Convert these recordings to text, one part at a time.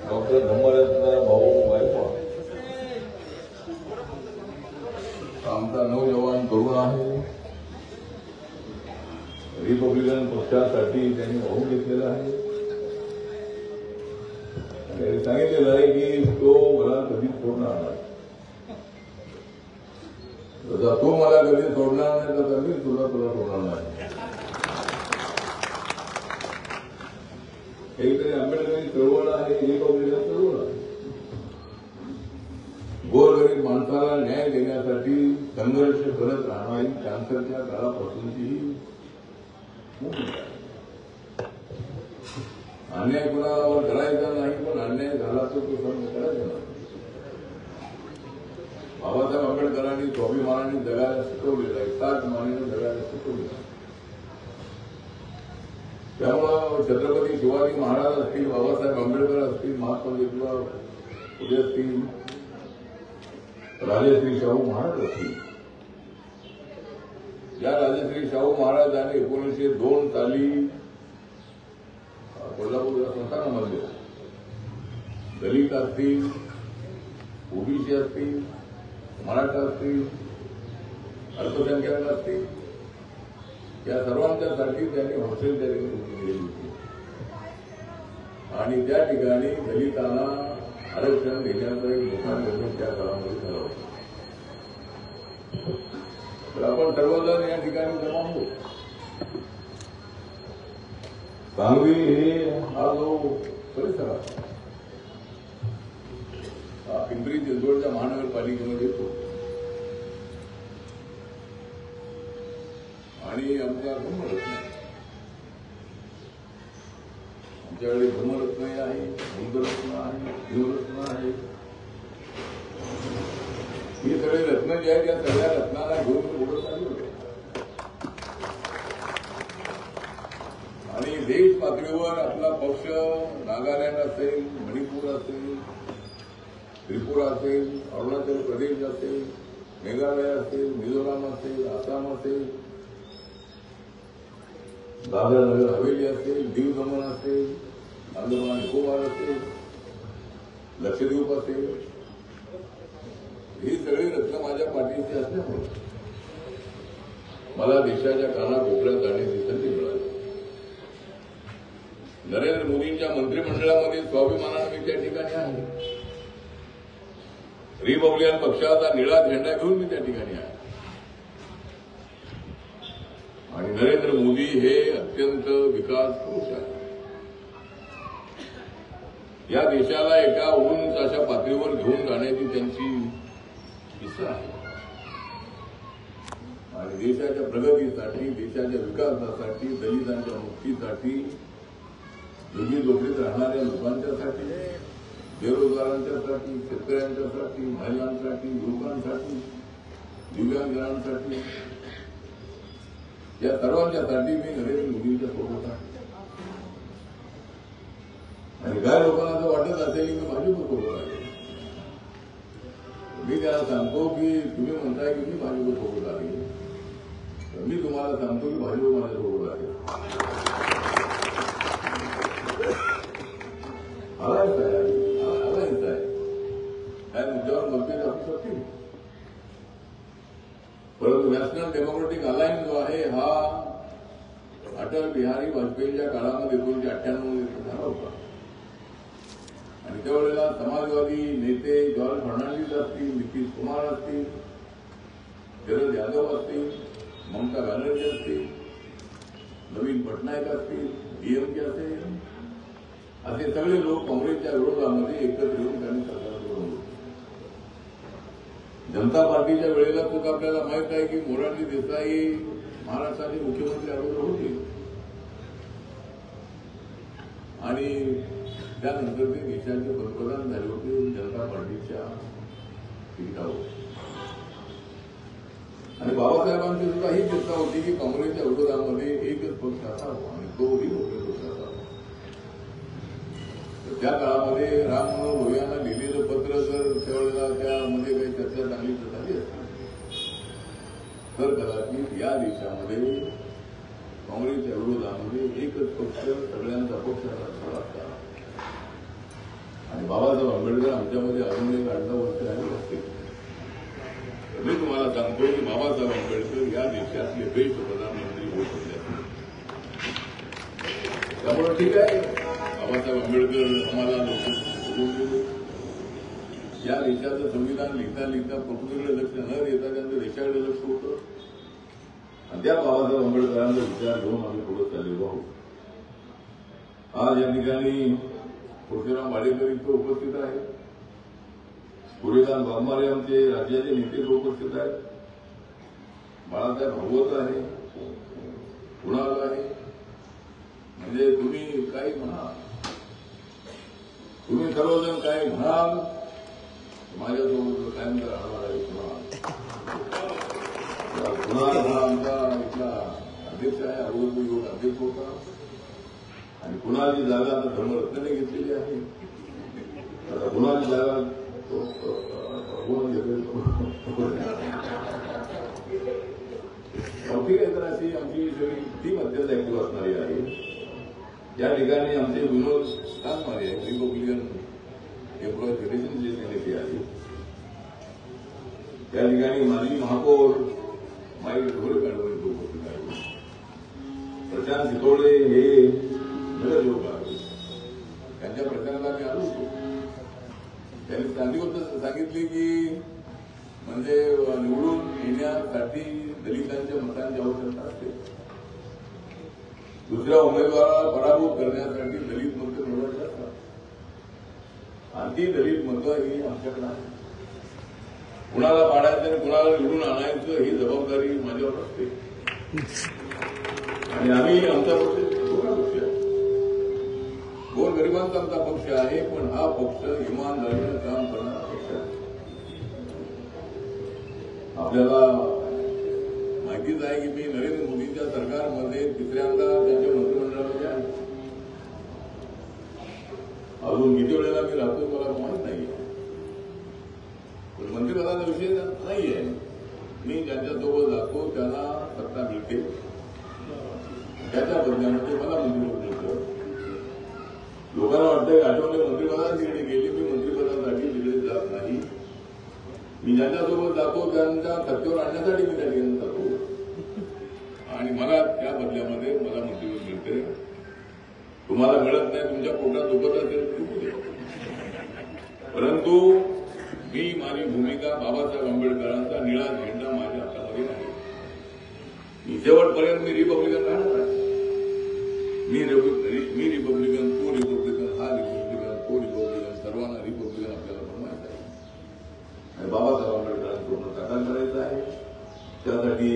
Doctor Dhammaratna भाऊ गायकवाड आमचा नौजवान तरुण आहे. रिपब्लिकन पक्षासाठी त्यांनी भाऊ घेतलेला आहे. त्यांनी सांगितलेलं आहे की तो मला कधीच सोडणार नाही. जर तो मला कधी सोडणार नाही तर मी तुला सोडणार नाही. एकतरी आंबेडकरी चळवळ आहे, रिपब्लिकन चळवळ आहे. गोरगरीब माणसाला न्याय देण्यासाठी संघर्ष करत राहणारी कॅन्सरच्या काळापासूनची अन्याय कुणावर करायचा नाही, पण अन्याय झाला तर तो सहन करायचा नाही. बाबासाहेब आंबेडकरांनी स्वाभिमानाने जगायला शिकवलेलं आहे, ताकमानेने जगायला शिकवलेलं. त्यामुळं छत्रपती शिवाजी महाराज असतील, बाबासाहेब आंबेडकर असतील, महात्मा ज्योतिबा फुले असतील, राजश्री शाहू महाराज असतील. या राजश्री शाहू महाराजांनी 1902 साली कोल्हापूर संस्थानामध्ये दलित असतील, ओबीसी असतील, मराठा असतील, अल्पसंख्याक असतील, या सर्वांच्यासाठी त्यांनी हॉस्टेल त्या ठिकाणी केली होती. आणि त्या ठिकाणी दलितांना आरक्षण देण्याचा एक मोठा निर्णय त्या काळामध्ये झाला होता. तर आपण सर्वजण या ठिकाणी जमा आहोत. सांगवी हे हा जो परिसर आहे पिंपरी चिंचवडच्या महानगरपालिकेमध्ये येतो. आणि आमचा धर्मरत्न, आमच्याकडे धर्मरत्न आहे, हिंदुरत्न आहे, शिवरत्न आहे. हे सगळे रत्न जे आहेत त्या सगळ्या रत्नाला घेऊन पुढे चालू होते. आणि देश पातळीवर आपला पक्ष नागालँड असेल, मणिपूर असेल, त्रिपुरा असेल, अरुणाचल प्रदेश असेल, मेघालय असेल, मिझोराम असेल, आसाम असेल, दादरा नगर हवेली असेल, दीव दमण असेल, अंदमान निकोबार असेल, लक्षद्वीप असेल, ही सगळी रत्न माझ्या पाठीशी असल्यामुळे मला देशाच्या कानाकोपऱ्यात जाण्याची संधी मिळाली. नरेंद्र मोदींच्या मंत्रिमंडळामध्ये स्वाभिमानाने मी त्या ठिकाणी आहे. रिपब्लिकन पक्षाचा निळा झेंडा घेऊन मी त्या ठिकाणी आहे. आणि नरेंद्र मोदी हे अत्यंत विकास पुरुष आहे. या देशाला एका उंच अशा पातळीवर घेऊन जाण्याची त्यांची इच्छा आहे. आणि देशाच्या प्रगतीसाठी, देशाच्या विकासासाठी, दलितांच्या मुक्तीसाठी, दुर्गी झोपडीत राहणाऱ्या लोकांच्यासाठी, बेरोजगारांच्यासाठी, शेतकऱ्यांच्यासाठी, महिलांसाठी, युवकांसाठी, दिव्यांगांसाठी, या सर्वांच्यासाठी मी नरेंद्र मोदींच्या सोबत आहे. आणि काय लोकांना जर वाटत असेल की मी भाजपसोबत आहे, मी त्याला सांगतो की तुम्ही म्हणताय की मी भाजपसोबत आहे, तर मी तुम्हाला सांगतो की भाजप माझ्यासोबत आहे. अलायन्स आहे त्या मुद्द्यावर मतभेद असू शकतील. परंतु नॅशनल डेमोक्रेटिक अलायन्स जो आहे हा अटल बिहारी वाजपेयींच्या काळामध्ये 1998 मध्ये झाला होता. आणि त्यावेळेला समाजवादी नेते जॉर्ज फर्नांडिस असतील, नितीश कुमार असतील, शरद यादव असतील, ममता बॅनर्जी असतील, नवीन पटनायक असतील, डीएमके असेल, असे सगळे लोक काँग्रेसच्या विरोधामध्ये एकत्र येऊन त्यांनी सरकार बनवलं. जनता पार्टीच्या वेळेला चूक आपल्याला माहित आहे की मोरारजी देसाई महाराष्ट्राचे मुख्यमंत्री अगोदर होते आणि त्यानंतर ते देशाचे पंतप्रधान झाले होते जनता पार्टीच्या तिकिटावर. आणि बाबासाहेबांची सुद्धा ही चिंता होती की काँग्रेसच्या विरोधामध्ये एकच पक्ष असावा आणि तोही मुख्य पक्ष असावा. त्या काळामध्ये राम मनोहर लोहियांना लिहिलेलं पत्र जर त्यावेळेला त्यामध्ये काही चर्चा चांगली झाली असती तर कदाचित या देशामध्ये काँग्रेसच्या विरोधामध्ये एकच पक्ष सगळ्यांचा पक्ष असला असता. आणि बाबासाहेब आंबेडकर आमच्यामध्ये अजून एक 18 वर्ष आहे. मी तुम्हाला सांगतो की बाबासाहेब आंबेडकर या देशातले बेस्ट प्रधानमंत्री होऊ शकले. त्यामुळे ठीक आहे, बाबासाहेब आंबेडकर आम्हाला या देशाचं संविधान लिहिता पृथ्वीकडे लक्ष न देता त्यांचं देशाकडे लक्ष होतं आणि त्या बाबासाहेब आंबेडकरांचा विचार घेऊन आम्ही पुढे चाललेलो आहोत. आज या ठिकाणी परशुराम वाडेकर इथं उपस्थित आहे. सूर्यकांत वाघमारे आमचे राज्याचे नेते उपस्थित आहेत. बाळासाहेब भागवत आहे, कुणाल आहे. म्हणजे तुम्ही काही म्हणा, तुम्ही सर्वजण काय म्हणाल, माझ्यासोबत कायम राहणार आहे. कुणाल हा आमचा इथला अध्यक्ष आहे, अगोदर योग अध्यक्ष होता आणि कुणालची जागा आता धर्मरत्नाने घेतलेली आहे. आता कुणालची जागा ठीक आहे. तर अशी आमची सगळी टीम अत्यंत ऍक्टिव्ह असणारी आहे. या ठिकाणी आमचे विनोद कानमारे आहे, रिपब्लिकन एम्प्लॉई फेडरेशनचे नेते आहे. त्या ठिकाणी माजी महापौर माई ढोरेकर उपस्थित आहे. प्रशांत शितोडे हे नगरसेवक आहेत. त्यांच्या प्रचाराला आम्ही आलो होतो. त्यांनी चांगली गोष्ट सांगितली की म्हणजे निवडून येण्यासाठी दलितांच्या मतांची आवश्यकता असते. दुसऱ्या उमेदवाराला पराभूत करण्यासाठी दलित मतं मिळवायची असतात आणि ती दलित मतं ही आमच्याकडे आहे. कुणाला पाडायचं आणि कुणाला निवडून आणायचं ही जबाबदारी माझ्यावर असते आणि आम्ही आमचा पक्ष पक्ष आहे, गोरगरिबांचा आमचा पक्ष आहे. पण हा पक्ष इमानदारीनं काम करणारा पक्ष आहे. आपल्याला माहितीच आहे की मी नरेंद्र मोदींच्या सरकारमध्ये तिसऱ्यांदा त्यांच्या मंत्रिमंडळामध्ये आहे. अजून किती वेळेला मी राहतो मला माहित नाही, पण मंत्रिपदाचा विषय नाहीये. मी ज्यांच्यासोबत जातो त्यांना सत्ता मिळते, त्याच्या बदल्यामध्ये मला मंत्रिपद मिळतं. लोकांना वाटतं आठवले मंत्रिपदाला तिकडे गेले, मी मंत्रिपदासाठी तिकडे जात नाही. मी ज्यांच्यासोबत जातो त्यांच्या सत्तेवर आणण्यासाठी मी त्या ठिकाणी जातो आणि मला त्या बदल्यामध्ये मला मंत्रिपद मिळते. तुम्हाला मिळत नाही, तुमच्या पोटात दुखत असेल, परंतु मी माझी भूमिका बाबासाहेब आंबेडकरांचा निळा झेंडा माझ्या हातामध्ये नाही. मी शेवटपर्यंत मी रिपब्लिकन राहणार आहे. मी रिपब्लिकन, तो रिपब्लिकन, हा रिपब्लिकन, तो रिपब्लिकन, सर्वांना रिपब्लिकन आपल्याला बनवायचं आहे आणि बाबासाहेब आंबेडकरांचं साकार करायचं आहे. त्यासाठी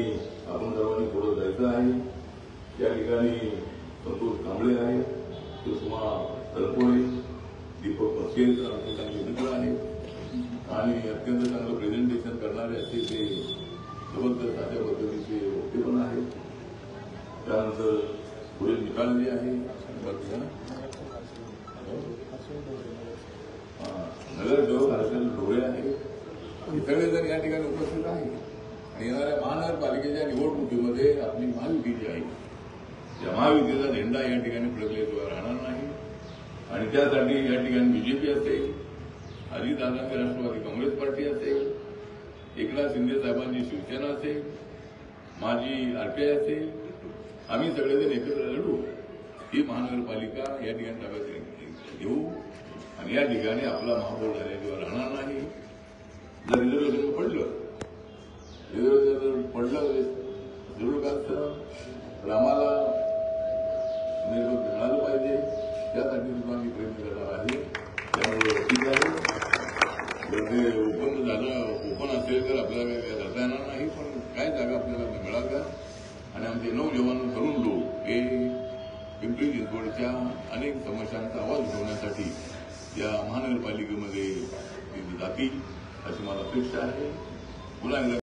आपण सर्वांनी पुढे जायचं आहे. या ठिकाणी संतोष कांबळे आहे, सुषमा तलपोळे, दीपक मस्केर आमचे चांगले मित्र आहे आणि अत्यंत चांगलं प्रेझेंटेशन करणारे असे ते जबरदस्त अशा पद्धतीचे वक्ते पण आहेत. त्यानंतर पुढे निकालले आहे नगरसेवक हर्षल ढोळे आहे. हे सगळेजण या ठिकाणी उपस्थित आहे आणि येणाऱ्या महानगरपालिकेच्या निवडणुकीमध्ये आपली महायुती जी आहे त्या महायुतीचा झेंडा या ठिकाणी फडकल्याशिवाय राहणार नाही आणि त्यासाठी या ठिकाणी बीजेपी असेल, अजितदादांची राष्ट्रवादी काँग्रेस पार्टी असेल, एकनाथ शिंदे साहेबांची शिवसेना असेल, माझी आरपीआय असेल, आम्ही सगळेजण एकत्र लढू. ही महानगरपालिका या ठिकाणी ताब्यात घेऊ आणि या ठिकाणी आपला महापौर झाल्याशिवाय राहणार नाही. जर रिझर्वेशन पडलं जरूर का तर आम्हाला मिळालं पाहिजे, त्यासाठी सुद्धा मी प्रयत्न करणार आहे. त्यामुळे ठीक आहे, ते ओपन झालं, ओपन असेल तर आपल्याला काय करता येणार नाही, पण काय जागा आपल्याला मिळाव्या आणि आमचे नौजवान तरुण लोक हे पिंपरी चिंचवडच्या अनेक समस्यांचा आवाज उठवण्यासाठी या महानगरपालिकेमध्ये जातील अशी मला अपेक्षा आहे. पुन्हा